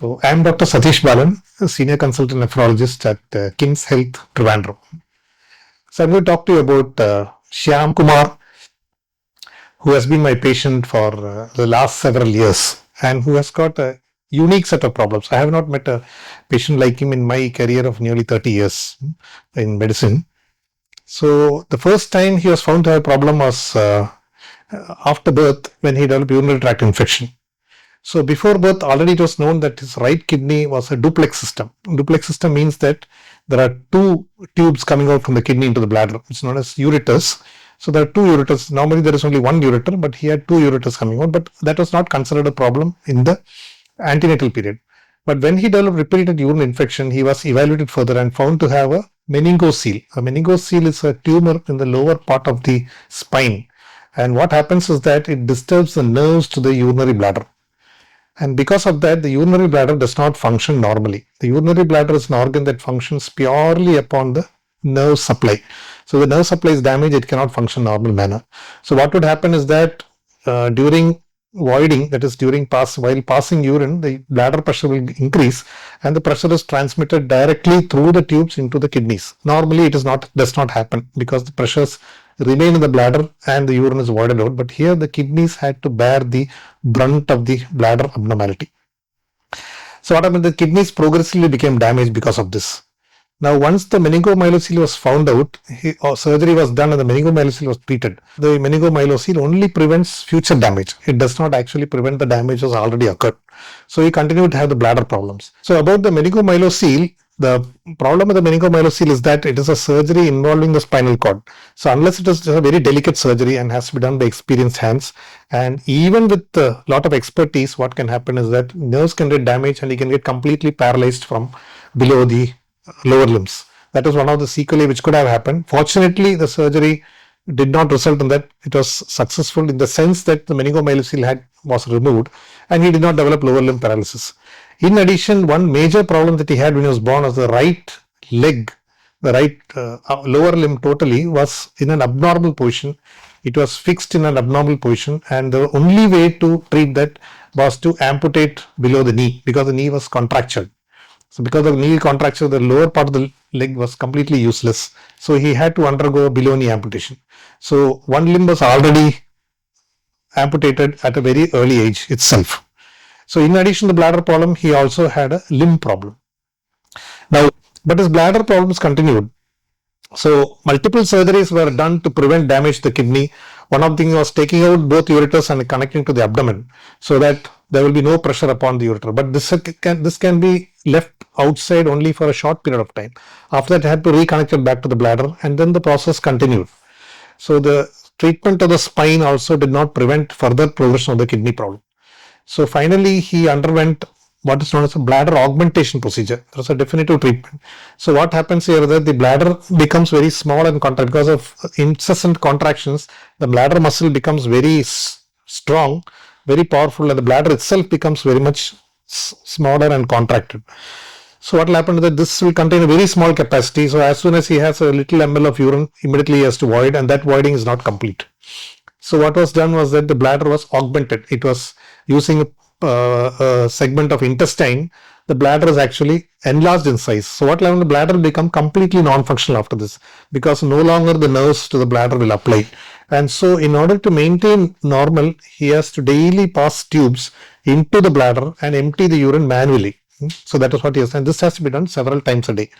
So I'm Dr. Sathish Balan, a senior consultant nephrologist at King's Health, Trivandrum. So I'm going to talk to you about Shyam Kumar, who has been my patient for the last several years and who has got a unique set of problems. I have not met a patient like him in my career of nearly 30 years in medicine. So the first time he was found to have a problem was after birth when he developed urinary tract infection. So before birth, already it was known that his right kidney was a duplex system. Duplex system means that there are two tubes coming out from the kidney into the bladder. It's known as ureters. So there are two ureters. Normally there is only one ureter, but he had two ureters coming out. But that was not considered a problem in the antenatal period. But when he developed repeated urine infection, he was evaluated further and found to have a meningocele. A meningocele is a tumor in the lower part of the spine. And what happens is that it disturbs the nerves to the urinary bladder. And because of that, the urinary bladder does not function normally. The urinary bladder is an organ that functions purely upon the nerve supply. So the nerve supply is damaged, it cannot function normal manner. So what would happen is that during voiding, that is while passing urine, the bladder pressure will increase and the pressure is transmitted directly through the tubes into the kidneys. Normally it does not happen because the pressures remain in the bladder and the urine is voided out. But here the kidneys had to bear the brunt of the bladder abnormality. So what happened? The kidneys progressively became damaged because of this. Now, once the meningomyelocele was found out, surgery was done and the meningomyelocele was treated. The meningomyelocele only prevents future damage. It does not actually prevent the damage that has already occurred. So he continued to have the bladder problems. So about the meningomyelocele, the problem with the meningomyelocele is that it is a surgery involving the spinal cord. So unless it is a very delicate surgery and has to be done by experienced hands, and even with a lot of expertise, what can happen is that nerves can get damaged and he can get completely paralyzed from below the lower limbs. That is one of the sequelae which could have happened. Fortunately, the surgery did not result in that. It was successful in the sense that the meningomyelocele was removed and he did not develop lower limb paralysis. In addition, one major problem that he had when he was born was the right leg, the right lower limb totally was in an abnormal position. It was fixed in an abnormal position and the only way to treat that was to amputate below the knee because the knee was contractured. So because of knee contracture, the lower part of the leg was completely useless. So he had to undergo a below knee amputation. So one limb was already amputated at a very early age itself. So in addition to the bladder problem, he also had a limb problem. Now, but his bladder problems continued. So multiple surgeries were done to prevent damage to the kidney. One of them was taking out both ureters and connecting to the abdomen so that there will be no pressure upon the ureter. But this can be left outside only for a short period of time. After that, it had to reconnect it back to the bladder and then the process continued. So the treatment of the spine also did not prevent further progression of the kidney problem. So finally, he underwent what is known as a bladder augmentation procedure. There's a definitive treatment. So what happens here is that the bladder becomes very small and contract because of incessant contractions. The bladder muscle becomes very strong, very powerful, and the bladder itself becomes very much smaller and contracted. So what will happen is that this will contain a very small capacity. So as soon as he has a little ml of urine, immediately he has to void, and that voiding is not complete. So what was done was that the bladder was augmented. It was using a segment of intestine. The bladder is actually enlarged in size. So what will happen? The bladder will become completely non-functional after this because no longer the nerves to the bladder will apply. And so in order to maintain normal, he has to daily pass tubes into the bladder and empty the urine manually. So that is what he has. And this has to be done several times a day.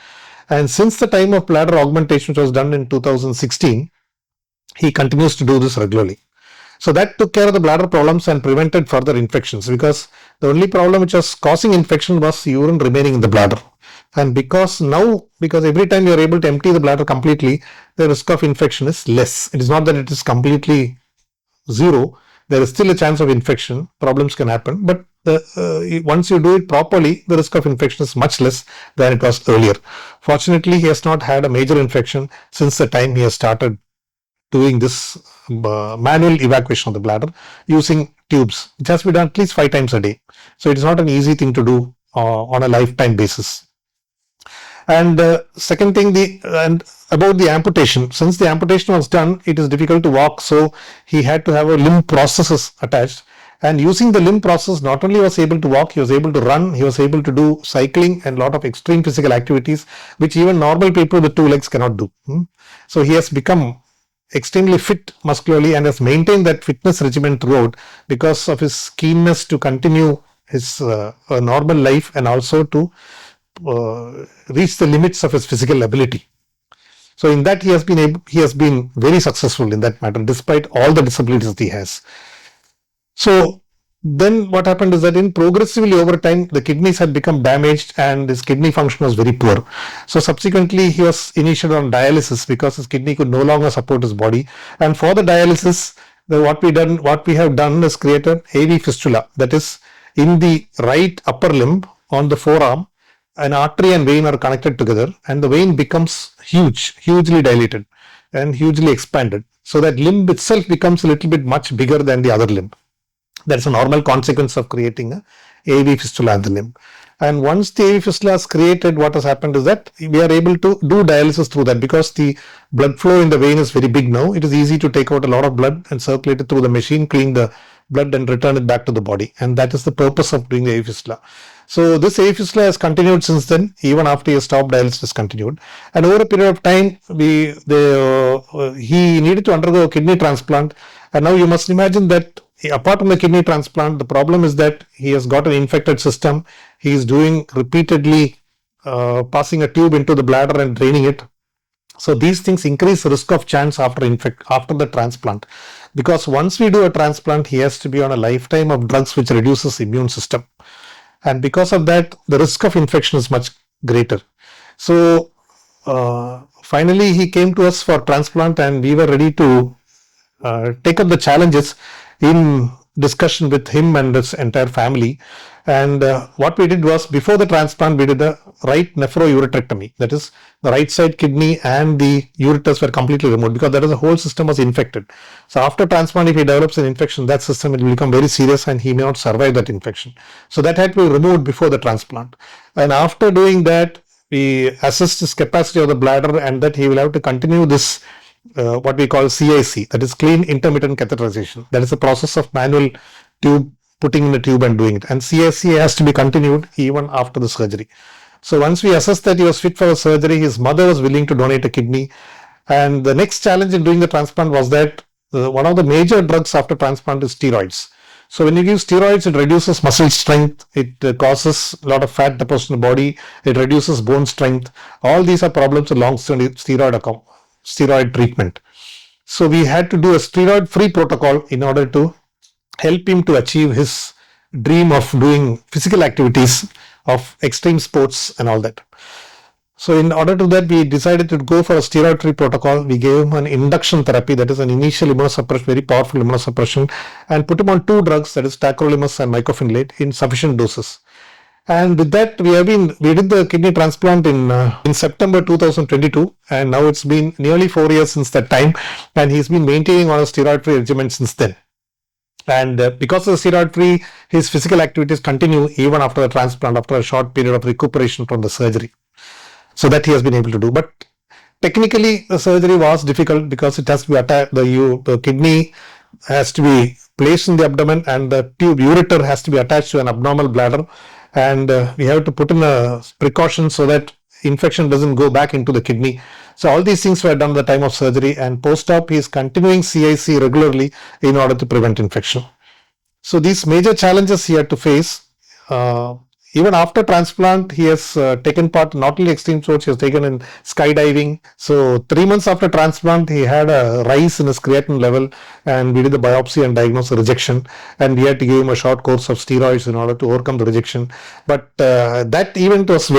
And since the time of bladder augmentation, which was done in 2016, he continues to do this regularly. So that took care of the bladder problems and prevented further infections because the only problem which was causing infection was urine remaining in the bladder. And because every time you are able to empty the bladder completely, the risk of infection is less. It is not that it is completely zero. There is still a chance of infection. Problems can happen. But once you do it properly, the risk of infection is much less than it was earlier. Fortunately, he has not had a major infection since the time he has started doing this manual evacuation of the bladder using tubes. It has to be done at least 5 times a day. So it is not an easy thing to do on a lifetime basis. And second thing, and about the amputation, since the amputation was done, it is difficult to walk. So he had to have a limb prosthesis attached. And using the limb process, not only was able to walk, he was able to run, he was able to do cycling and a lot of extreme physical activities, which even normal people with two legs cannot do. So he has become extremely fit muscularly and has maintained that fitness regimen throughout because of his keenness to continue his normal life and also to reach the limits of his physical ability. So in that he has been very successful in that matter, despite all the disabilities that he has. So then what happened is that in progressively over time, the kidneys had become damaged and his kidney function was very poor. So subsequently, he was initiated on dialysis because his kidney could no longer support his body. And for the dialysis, what we have done is created AV fistula, that is in the right upper limb on the forearm. An artery and vein are connected together, and the vein becomes hugely dilated and hugely expanded. So that limb itself becomes a little bit much bigger than the other limb. That's a normal consequence of creating a AV fistula in the limb. And once the AV fistula is created, what has happened is that we are able to do dialysis through that because the blood flow in the vein is very big now. It is easy to take out a lot of blood and circulate it through the machine, clean the blood and return it back to the body. And that is the purpose of doing the AV fistula. So this AV fistula has continued since then, even after he stopped dialysis has continued. And over a period of time, he needed to undergo a kidney transplant. And now you must imagine that apart from the kidney transplant, the problem is that he has got an infected system. He is doing repeatedly passing a tube into the bladder and draining it. So these things increase the risk of chance after the transplant, because once we do a transplant, he has to be on a lifetime of drugs which reduces immune system, and because of that, the risk of infection is much greater. So finally, he came to us for transplant, and we were ready to take up the challenges in discussion with him and his entire family. And what we did was, before the transplant, we did a right nephrouretrectomy. That is, the right side kidney and the ureters were completely removed because that is the whole system was infected. So after transplant, if he develops an infection, that system will become very serious and he may not survive that infection. So that had to be removed before the transplant. And after doing that, we assessed his capacity of the bladder, and that he will have to continue this what we call CIC, that is clean intermittent catheterization. That is the process of manual tube, putting in the tube and doing it. And CIC has to be continued even after the surgery. So once we assessed that he was fit for the surgery, his mother was willing to donate a kidney. And the next challenge in doing the transplant was that one of the major drugs after transplant is steroids. So when you give steroids, it reduces muscle strength, it causes a lot of fat deposit in the body, it reduces bone strength. All these are problems with long-term steroid treatment. So we had to do a steroid-free protocol in order to help him to achieve his dream of doing physical activities of extreme sports and all that. So in order to that, we decided to go for a steroid-free protocol. We gave him an induction therapy, that is an initial immunosuppression, very powerful immunosuppression, and put him on two drugs, that is tacrolimus and mycophenolate, in sufficient doses. And with that, we did the kidney transplant in September 2022, and now it's been nearly 4 years since that time, and he's been maintaining on a steroid-free regimen since then. And because of the steroid-free, his physical activities continue even after the transplant, after a short period of recuperation from the surgery. So that he has been able to do. But technically, the surgery was difficult because it has to be attached. The kidney has to be placed in the abdomen, and the ureter has to be attached to an abnormal bladder. And we have to put in a precaution so that infection doesn't go back into the kidney. So all these things were done at the time of surgery, and post-op he is continuing CIC regularly in order to prevent infection. So these major challenges he had to face. Even after transplant, he has taken part not only extreme sports, he has taken in skydiving. So 3 months after transplant, he had a rise in his creatinine level, and we did the biopsy and diagnosed the rejection, and we had to give him a short course of steroids in order to overcome the rejection. But that event was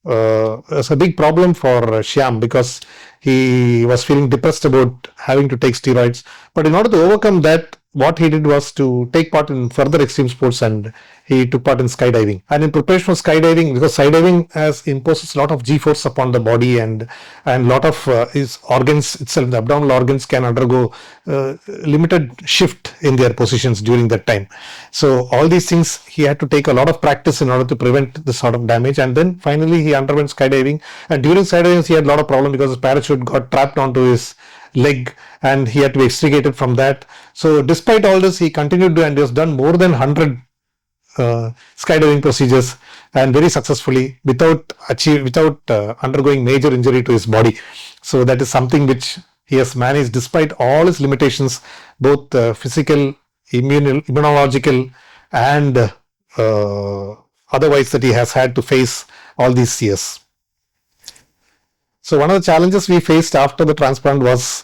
was a big problem for Shyam, because he was feeling depressed about having to take steroids. But in order to overcome that, what he did was to take part in further extreme sports, and he took part in skydiving. And in preparation for skydiving, because skydiving imposes a lot of G-force upon the body, and a lot of his organs itself, the abdominal organs, can undergo limited shift in their positions during that time. So all these things, he had to take a lot of practice in order to prevent this sort of damage. And then finally he underwent skydiving, and during skydiving he had a lot of problem because his parachute got trapped onto his leg, and he had to be extricated from that. So despite all this, he continued to, and he has done more than 100 skydiving procedures, and very successfully, without undergoing major injury to his body. So that is something which he has managed despite all his limitations, both physical, immunological, and otherwise, that he has had to face all these years. So one of the challenges we faced after the transplant was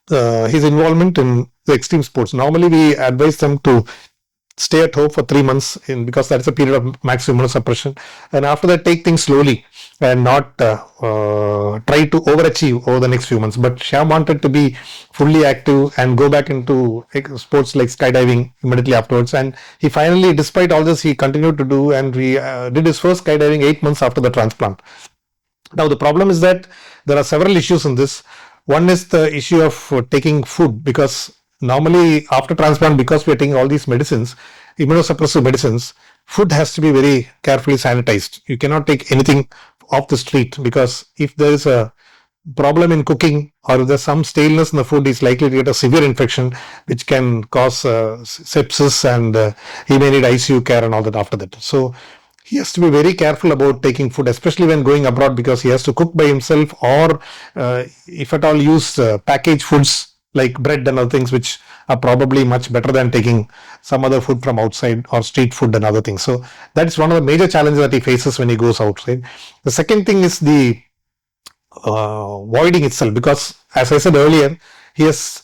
his involvement in the extreme sports. Normally, we advise them to stay at home for 3 months because that's a period of maximum immunosuppression, and after that take things slowly and not try to overachieve over the next few months. But Shyam wanted to be fully active and go back into sports like skydiving immediately afterwards, and he finally, despite all this, he continued to do, and we did his first skydiving 8 months after the transplant. Now the problem is that there are several issues in this. One is the issue of taking food, because normally after transplant, because we are taking all these medicines, immunosuppressive medicines, food has to be very carefully sanitized. You cannot take anything off the street, because if there is a problem in cooking or if there's some staleness in the food, is likely to get a severe infection which can cause sepsis, and he may need ICU care and all that after that. So he has to be very careful about taking food, especially when going abroad, because he has to cook by himself, or if at all use packaged foods like bread and other things, which are probably much better than taking some other food from outside or street food and other things. So that's one of the major challenges that he faces when he goes outside. The second thing is the voiding itself, because as I said earlier, he has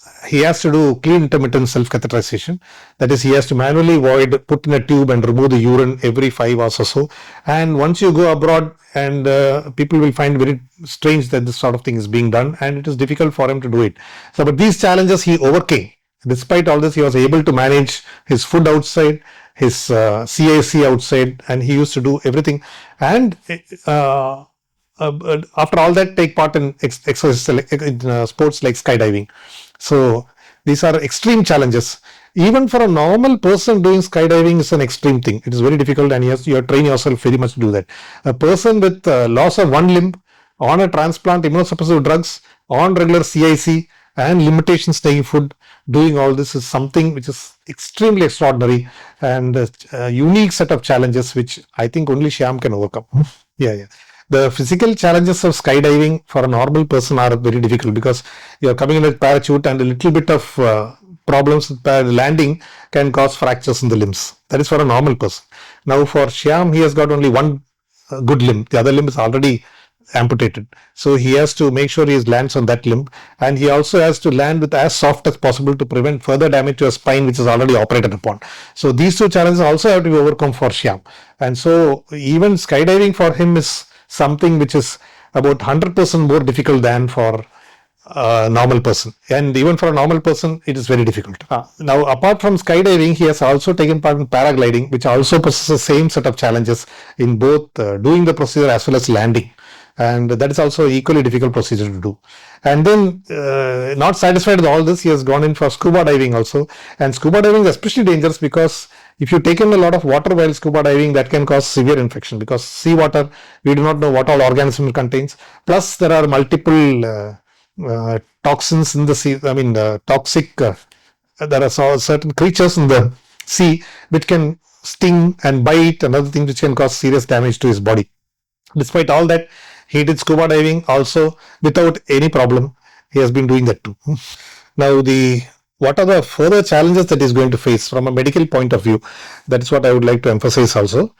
to do clean intermittent self-catheterization. That is, he has to manually void, put in a tube and remove the urine every 5 hours or so. And once you go abroad, and people will find very strange that this sort of thing is being done, and it is difficult for him to do it. So, but these challenges he overcame. Despite all this, he was able to manage his food outside, his CAC outside, and he used to do everything. And after all that, take part in exercise in sports like skydiving. So these are extreme challenges. Even for a normal person, doing skydiving is an extreme thing. It is very difficult, and you have to train yourself very much to do that. A person with loss of one limb, on a transplant, immunosuppressive drugs, on regular CIC, and limitations taking food, doing all this is something which is extremely extraordinary, and a unique set of challenges which I think only Shyam can overcome. Yeah. The physical challenges of skydiving for a normal person are very difficult, because you are coming in with parachute, and a little bit of problems with landing can cause fractures in the limbs. That is for a normal person. Now for Shyam, he has got only one good limb. The other limb is already amputated. So he has to make sure he lands on that limb, and he also has to land with as soft as possible to prevent further damage to a spine which is already operated upon. So these two challenges also have to be overcome for Shyam. And so even skydiving for him is something which is about 100% more difficult than for a normal person. And even for a normal person, it is very difficult. Now, apart from skydiving, he has also taken part in paragliding, which also possesses the same set of challenges in both doing the procedure as well as landing. And that is also equally difficult procedure to do. And then, not satisfied with all this, he has gone in for scuba diving also. And scuba diving is especially dangerous, because if you take in a lot of water while scuba diving, that can cause severe infection, because seawater, we do not know what all organism it contains. Plus, there are multiple toxins in the sea. I mean, toxic. There are certain creatures in the sea which can sting and bite, and other things which can cause serious damage to his body. Despite all that, he did scuba diving also without any problem. He has been doing that too. Now, what are the further challenges that he's going to face from a medical point of view? That is what I would like to emphasize also.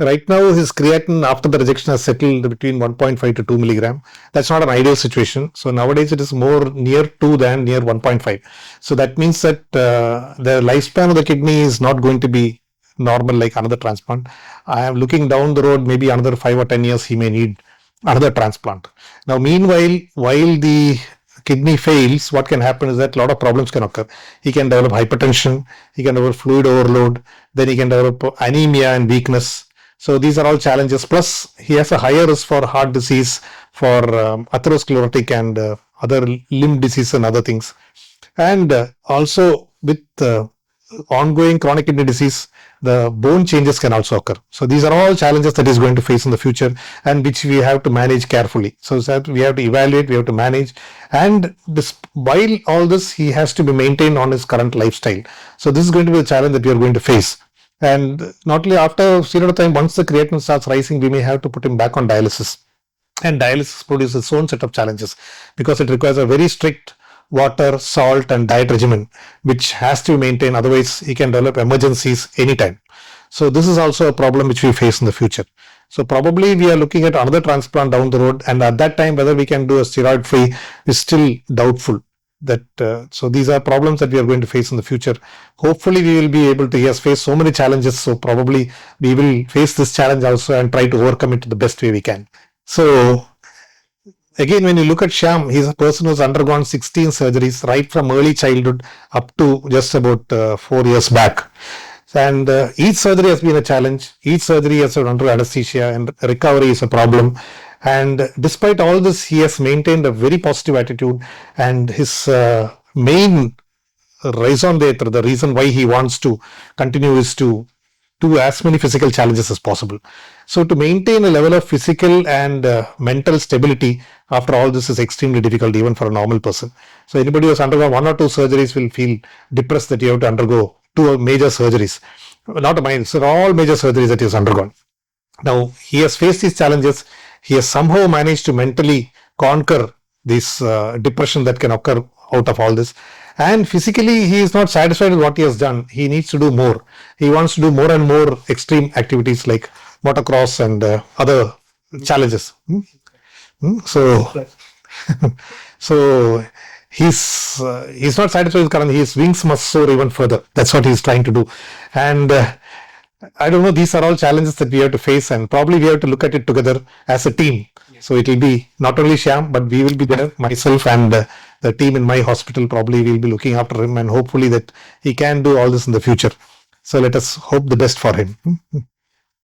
Right now, his creatinine after the rejection has settled between 1.5 to 2 milligram. That's not an ideal situation. So nowadays, it is more near 2 than near 1.5. So that means that the lifespan of the kidney is not going to be normal like another transplant. I am looking down the road, maybe another 5 or 10 years, he may need another transplant. Now, meanwhile, while the kidney fails, what can happen is that a lot of problems can occur. He can develop hypertension, he can develop fluid overload, then he can develop anemia and weakness. So these are all challenges. Plus, he has a higher risk for heart disease, for atherosclerotic and other limb disease and other things. And also with ongoing chronic kidney disease, the bone changes can also occur. So these are all challenges that he's going to face in the future, and which we have to manage carefully. So that we have to evaluate, we have to manage, and while all this, he has to be maintained on his current lifestyle. So this is going to be a challenge that we are going to face. And not only after a period of time, once the creatinine starts rising, we may have to put him back on dialysis. And dialysis produces its own set of challenges because it requires a very strict water, salt, and diet regimen, which has to maintain. Otherwise, he can develop emergencies anytime. So this is also a problem which we face in the future. So probably we are looking at another transplant down the road, and at that time, whether we can do a steroid free is still doubtful. So these are problems that we are going to face in the future. Hopefully, we will be able to. He has faced so many challenges, so probably we will face this challenge also and try to overcome it the best way we can. So again, when you look at Shyam, he's a person who's undergone 16 surgeries right from early childhood up to just about 4 years back. And each surgery has been a challenge. Each surgery has under anesthesia, and recovery is a problem. And despite all this, he has maintained a very positive attitude. And his main raison d'etre, the reason why he wants to continue, is to do as many physical challenges as possible. So to maintain a level of physical and mental stability after all this is extremely difficult even for a normal person. So anybody who has undergone 1 or 2 surgeries will feel depressed that you have to undergo 2 major surgeries. Not a minor, so all major surgeries that he has undergone. Now he has faced these challenges. He has somehow managed to mentally conquer this depression that can occur out of all this. And physically, he is not satisfied with what he has done. He needs to do more. He wants to do more and more extreme activities like motocross and other challenges. So, so he's not satisfied with current. His wings must soar even further. That's what he's trying to do. And I don't know. These are all challenges that we have to face, and probably we have to look at it together as a team. So it will be not only Shyam, but we will be there, myself and the team in my hospital probably will be looking after him, and hopefully that he can do all this in the future. So let us hope the best for him.